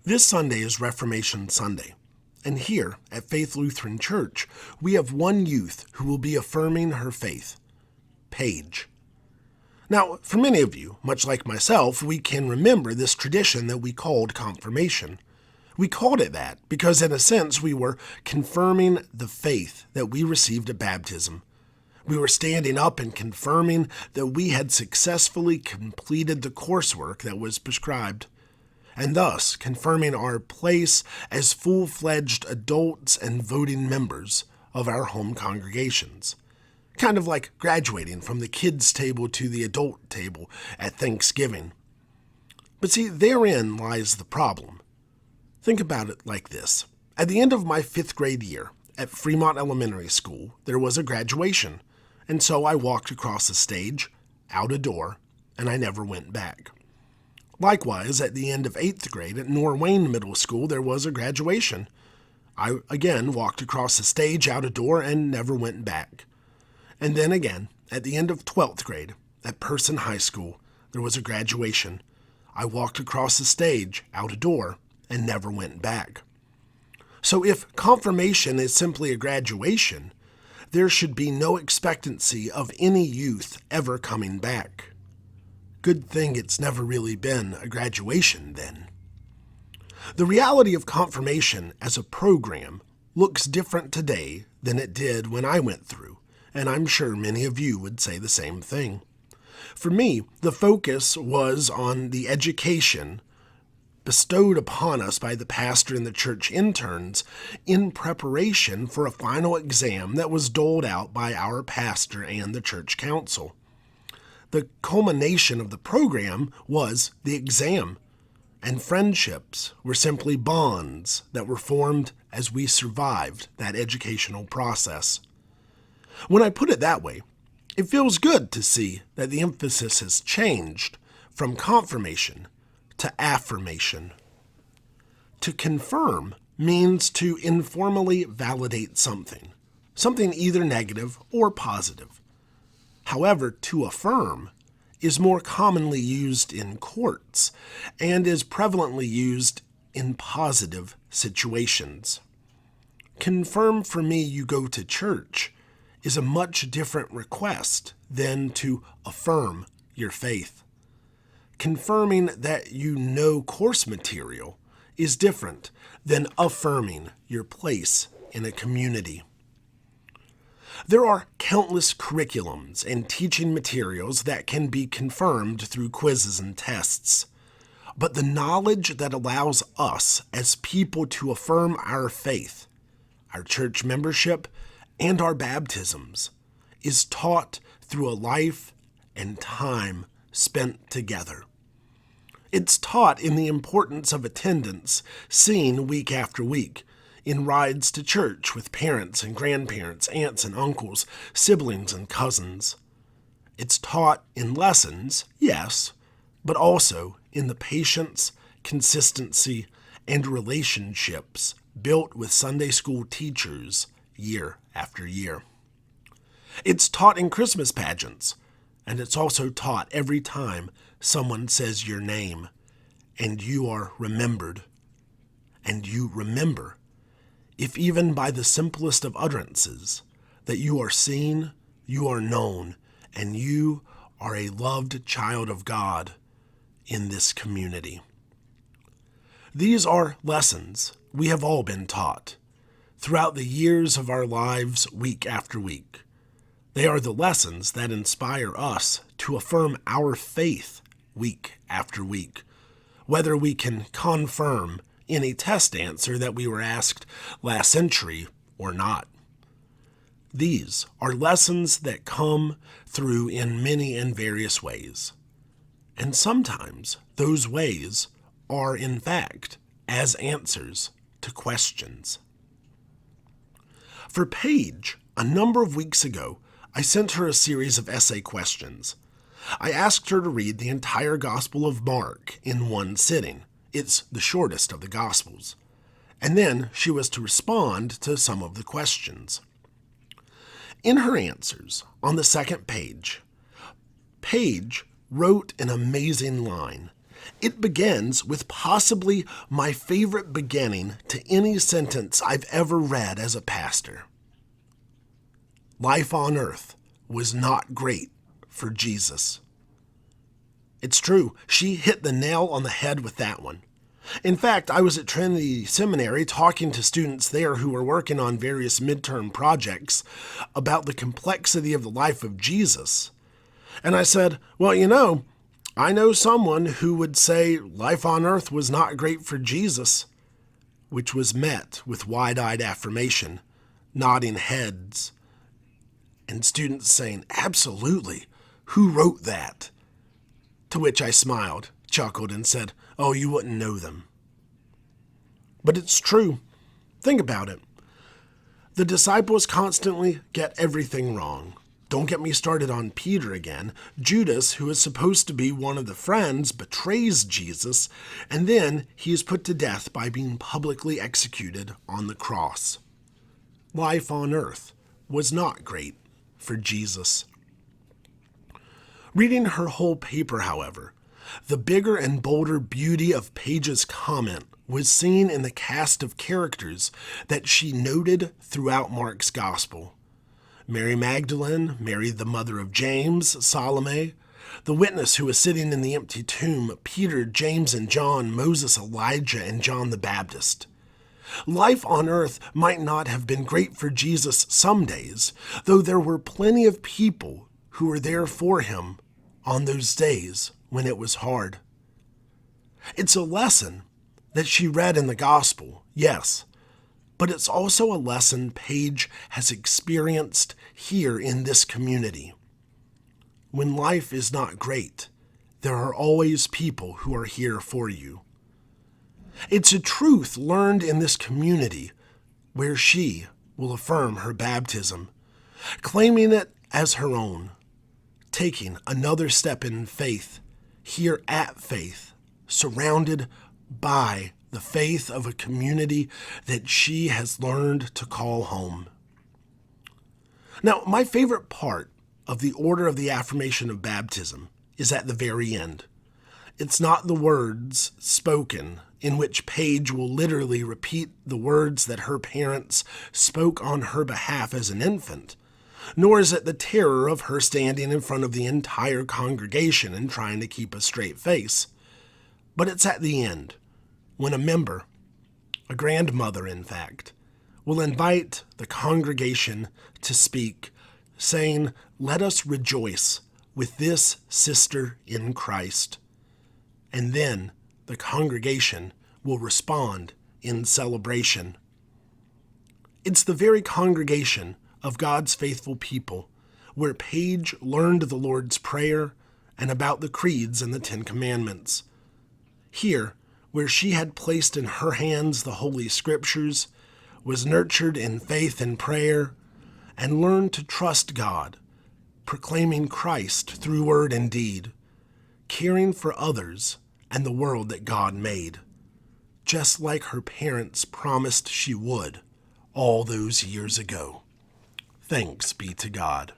This Sunday is Reformation Sunday, and here at Faith Lutheran Church, we have one youth who will be affirming her faith, Paige. Now, for many of you, much like myself, we can remember this tradition that we called confirmation. We called it that because, in a sense, we were confirming the faith that we received at baptism. We were standing up and confirming that we had successfully completed the coursework that was prescribed, and thus confirming our place as full-fledged adults and voting members of our home congregations. Kind of like graduating from the kids' table to the adult table at Thanksgiving. But see, therein lies the problem. Think about it like this. At the end of my 5th grade year at Fremont Elementary School, there was a graduation, and so I walked across the stage, out a door, and I never went back. Likewise, at the end of 8th grade at Norwayne Middle School, there was a graduation. I again walked across the stage, out a door, and never went back. And then again, at the end of 12th grade at Person High School, there was a graduation. I walked across the stage, out a door, and never went back. So if confirmation is simply a graduation, there should be no expectancy of any youth ever coming back. Good thing it's never really been a graduation then. The reality of confirmation as a program looks different today than it did when I went through, and I'm sure many of you would say the same thing. For me, the focus was on the education bestowed upon us by the pastor and the church interns in preparation for a final exam that was doled out by our pastor and the church council. The culmination of the program was the exam, and friendships were simply bonds that were formed as we survived that educational process. When I put it that way, it feels good to see that the emphasis has changed from confirmation to affirmation. To confirm means to informally validate something either negative or positive. However, to affirm is more commonly used in courts and is prevalently used in positive situations. Confirm for me you go to church is a much different request than to affirm your faith. Confirming that you know course material is different than affirming your place in a community. There are countless curriculums and teaching materials that can be confirmed through quizzes and tests. But the knowledge that allows us as people to affirm our faith, our church membership, and our baptisms is taught through a life and time spent together. It's taught in the importance of attendance seen week after week, in rides to church with parents and grandparents, aunts and uncles, siblings and cousins. It's taught in lessons, yes, but also in the patience, consistency, and relationships built with Sunday school teachers year after year. It's taught in Christmas pageants, and it's also taught every time someone says your name, and you are remembered, and you remember, if even by the simplest of utterances, that you are seen, you are known, and you are a loved child of God in this community. These are lessons we have all been taught throughout the years of our lives week after week. They are the lessons that inspire us to affirm our faith week after week, whether we can confirm any test answer that we were asked last century or not. These are lessons that come through in many and various ways. And sometimes those ways are, in fact, as answers to questions. For Paige, a number of weeks ago, I sent her a series of essay questions. I asked her to read the entire Gospel of Mark in one sitting. It's the shortest of the Gospels. And then she was to respond to some of the questions. In her answers, on the second page, Paige wrote an amazing line It begins with possibly my favorite beginning to any sentence I've ever read as a pastor. Life on earth was not great for Jesus. It's true, she hit the nail on the head with that one. In fact, I was at Trinity Seminary talking to students there who were working on various midterm projects about the complexity of the life of Jesus. And I said, well, I know someone who would say life on earth was not great for Jesus, which was met with wide-eyed affirmation, nodding heads, and students saying, absolutely, who wrote that? To which I smiled, chuckled, and said, oh, you wouldn't know them. But it's true. Think about it. The disciples constantly get everything wrong. Don't get me started on Peter again. Judas, who is supposed to be one of the friends, betrays Jesus, and then he is put to death by being publicly executed on the cross. Life on earth was not great for Jesus. Reading her whole paper, however, the bigger and bolder beauty of Page's comment was seen in the cast of characters that she noted throughout Mark's Gospel. Mary Magdalene, Mary the mother of James, Salome, the witness who was sitting in the empty tomb, Peter, James, and John, Moses, Elijah, and John the Baptist. Life on earth might not have been great for Jesus some days, though there were plenty of people who were there for him on those days when it was hard. It's a lesson that she read in the gospel, yes, but it's also a lesson Paige has experienced here in this community. When life is not great, there are always people who are here for you. It's a truth learned in this community where she will affirm her baptism, claiming it as her own, taking another step in faith, here at Faith, surrounded by the faith of a community that she has learned to call home. Now, my favorite part of the order of the affirmation of baptism is at the very end. It's not the words spoken, in which Paige will literally repeat the words that her parents spoke on her behalf as an infant, nor is it the terror of her standing in front of the entire congregation and trying to keep a straight face. But it's at the end, when a member, a grandmother in fact, will invite the congregation to speak, saying, "Let us rejoice with this sister in Christ." And then the congregation will respond in celebration. It's the very congregation of God's faithful people where Paige learned the Lord's Prayer and about the creeds and the Ten Commandments. Here, where she had placed in her hands the Holy Scriptures, was nurtured in faith and prayer, and learned to trust God, proclaiming Christ through word and deed, caring for others and the world that God made, just like her parents promised she would all those years ago. Thanks be to God.